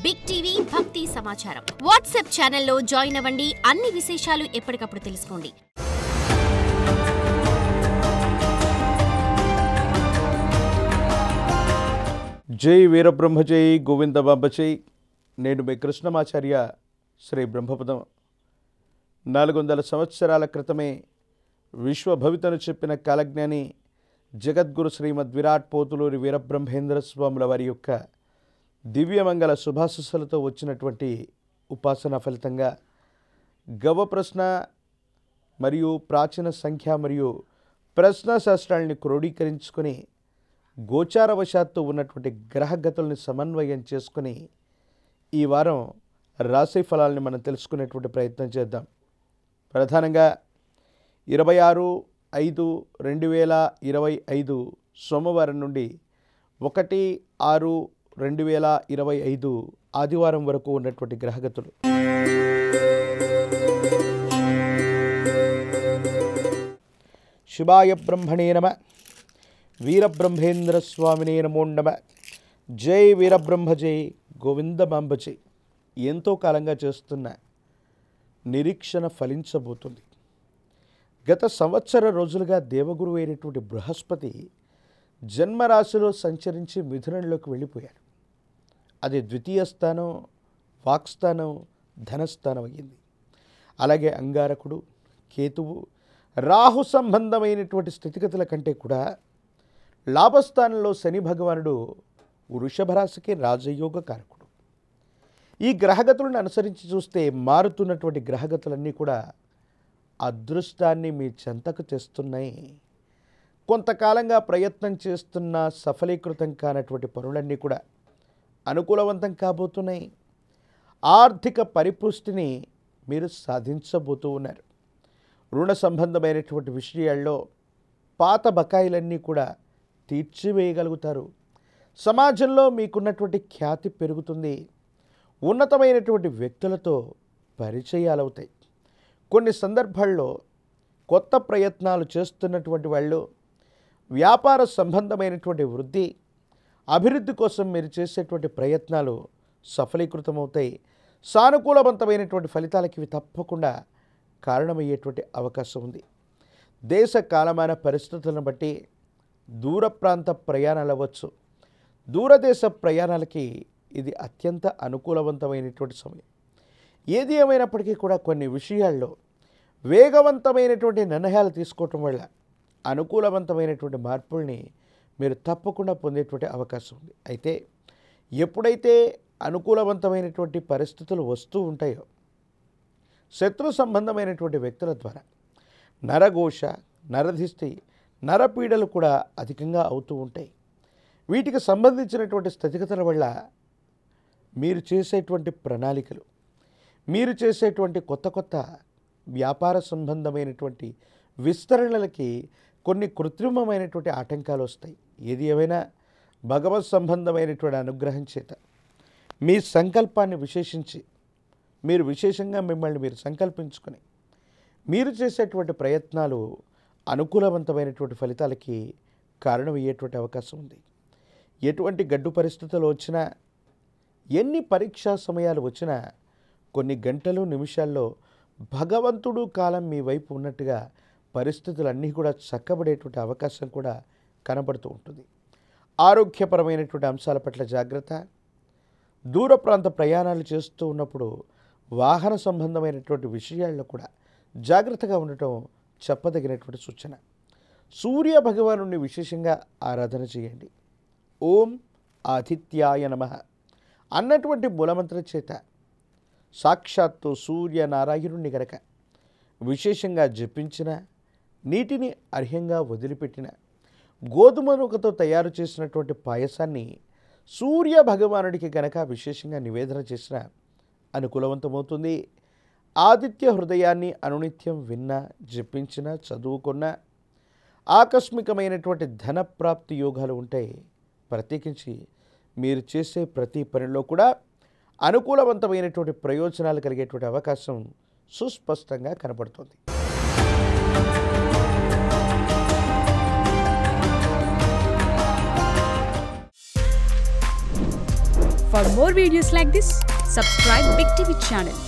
Big TV భక్తి సమాచారం WhatsApp ఛానల్లో జాయిన్ అవ్వండి. అన్ని విశేషాలు ఎప్పటికప్పుడు తెలుసుకోండి. జై వీరబ్రహ్మ జై గోవింద బాబ జై. నేను మీ కృష్ణమాచార్య. శ్రీ బ్రహ్మపదం 400 సంవత్సరాల క్రితమే విశ్వభవితను చెప్పిన కాలజ్ఞాని జగద్గురు శ్రీమద్ విరాట్ పోతులూరి వీరబ్రహ్మేంద్ర స్వాముల వారి యొక్క దివ్యమంగళ శుభాశస్సులతో వచ్చినటువంటి ఉపాసన ఫలితంగా గవ ప్రశ్న మరియు ప్రాచీన సంఖ్య మరియు ప్రశ్న శాస్త్రాలని క్రోడీకరించుకొని గోచారవశాత్తు ఉన్నటువంటి గ్రహగతుల్ని సమన్వయం చేసుకుని ఈ వారం రాశి ఫలాలని మనం తెలుసుకునేటువంటి ప్రయత్నం చేద్దాం. ప్రధానంగా 26/5/2025 సోమవారం నుండి 1/6/2025 ఆదివారం వరకు ఉన్నటువంటి గ్రహగతులు. శివాయ బ్రహ్మణే నమ. వీరబ్రహ్మేంద్ర స్వామినే నమో నమ. జై వీరబ్రహ్మ జై గోవింద బాంబ జై. ఎంతో కాలంగా చేస్తున్న నిరీక్షణ ఫలించబోతుంది. గత సంవత్సర రోజులుగా దేవగురువు అయినటువంటి బృహస్పతి జన్మరాశిలో సంచరించి మిథునంలోకి వెళ్ళిపోయాడు. అది ద్వితీయ స్థానం, వాక్స్థానం, ధనస్థానం అయ్యింది. అలాగే అంగారకుడు, కేతువు, రాహు సంబంధమైనటువంటి స్థితిగతుల కంటే కూడా లాభస్థానంలో శని భగవానుడు వృషభ రాశికి రాజయోగ కారకుడు. ఈ గ్రహగతులను అనుసరించి చూస్తే మారుతున్నటువంటి గ్రహగతులన్నీ కూడా అదృష్టాన్ని మీ చెంతకు తెస్తున్నాయి. కొంతకాలంగా ప్రయత్నం చేస్తున్న సఫలీకృతం కానటువంటి పనులన్నీ కూడా అనుకూలవంతం కాబోతున్నాయి. ఆర్థిక పరిపుష్టిని మీరు సాధించబోతూ ఉన్నారు. రుణ సంబంధమైనటువంటి విషయాల్లో పాత బకాయిలన్నీ కూడా తీర్చివేయగలుగుతారు. సమాజంలో మీకున్నటువంటి ఖ్యాతి పెరుగుతుంది. ఉన్నతమైనటువంటి వ్యక్తులతో పరిచయాలవుతాయి. కొన్ని సందర్భాల్లో కొత్త ప్రయత్నాలు చేస్తున్నటువంటి వాళ్ళు వ్యాపార సంబంధమైనటువంటి వృద్ధి, అభివృద్ధి కోసం మీరు చేసేటువంటి ప్రయత్నాలు సఫలీకృతమవుతాయి. సానుకూలవంతమైనటువంటి ఫలితాలకి ఇవి తప్పకుండా కారణమయ్యేటువంటి అవకాశం ఉంది. దేశ కాలమాన పరిస్థితులను బట్టి దూర ప్రాంత ప్రయాణాలు అవ్వచ్చు. దూరదేశ ప్రయాణాలకి ఇది అత్యంత అనుకూలవంతమైనటువంటి సమయం. ఏది ఏమైనప్పటికీ కూడా కొన్ని విషయాల్లో వేగవంతమైనటువంటి నిర్ణయాలు తీసుకోవటం వల్ల అనుకూలవంతమైనటువంటి మార్పుల్ని మీరు తప్పకుండా పొందేటువంటి అవకాశం ఉంది. అయితే ఎప్పుడైతే అనుకూలవంతమైనటువంటి పరిస్థితులు వస్తూ ఉంటాయో శత్రు సంబంధమైనటువంటి వ్యక్తుల ద్వారా నరఘోష, నరధిష్టి, నరపీడలు కూడా అధికంగా అవుతూ ఉంటాయి. వీటికి సంబంధించినటువంటి స్థితిగతుల వల్ల మీరు చేసేటువంటి ప్రణాళికలు, మీరు చేసేటువంటి కొత్త వ్యాపార సంబంధమైనటువంటి విస్తరణలకి కొన్ని కృత్రిమమైనటువంటి ఆటంకాలు వస్తాయి. ఏది ఏమైనా భగవత్ సంబంధమైనటువంటి అనుగ్రహం చేత మీ సంకల్పాన్ని విశేషించి మీరు విశేషంగా మిమ్మల్ని మీరు సంకల్పించుకొని మీరు చేసేటువంటి ప్రయత్నాలు అనుకూలవంతమైనటువంటి ఫలితాలకి కారణమయ్యేటువంటి అవకాశం ఉంది. ఎటువంటి గడ్డు పరిస్థితులు వచ్చినా, ఎన్ని పరీక్షా సమయాలు వచ్చినా కొన్ని గంటలు నిమిషాల్లో భగవంతుడు కాలం మీ వైపు ఉన్నట్టుగా పరిస్థితులన్నీ కూడా చక్కబడేటువంటి అవకాశం కూడా కనబడుతూ ఉంటుంది. ఆరోగ్యపరమైనటువంటి అంశాల పట్ల జాగ్రత్త. దూర ప్రాంత ప్రయాణాలు చేస్తూ ఉన్నప్పుడు వాహన సంబంధమైనటువంటి విషయాల్లో కూడా జాగ్రత్తగా ఉండటం చెప్పదగినటువంటి సూచన. సూర్య భగవానుడిని విశేషంగా ఆరాధన చేయండి. ఓం ఆదిత్యాయ నమః అన్నటువంటి మూలమంత్రం చేత సాక్షాత్తు సూర్యనారాయణుడిని గనక విశేషంగా జపించిన, నీటిని అర్హ్యంగా వదిలిపెట్టిన, గోధుమ నూకతో తయారు చేసినటువంటి పాయసాన్ని సూర్య భగవానుడికి గనక విశేషంగా నివేదన చేసిన అనుకూలవంతమవుతుంది. ఆదిత్య హృదయాన్ని అనునిత్యం విన్నా, జపించిన, చదువుకున్న ఆకస్మికమైనటువంటి ధన ప్రాప్తి యోగాలు ఉంటాయి. ప్రత్యేకించి మీరు చేసే ప్రతి పనిలో కూడా అనుకూలవంతమైనటువంటి ప్రయోజనాలు కలిగేటువంటి అవకాశం సుస్పష్టంగా కనబడుతుంది. For more videos like this, subscribe Big TV channel.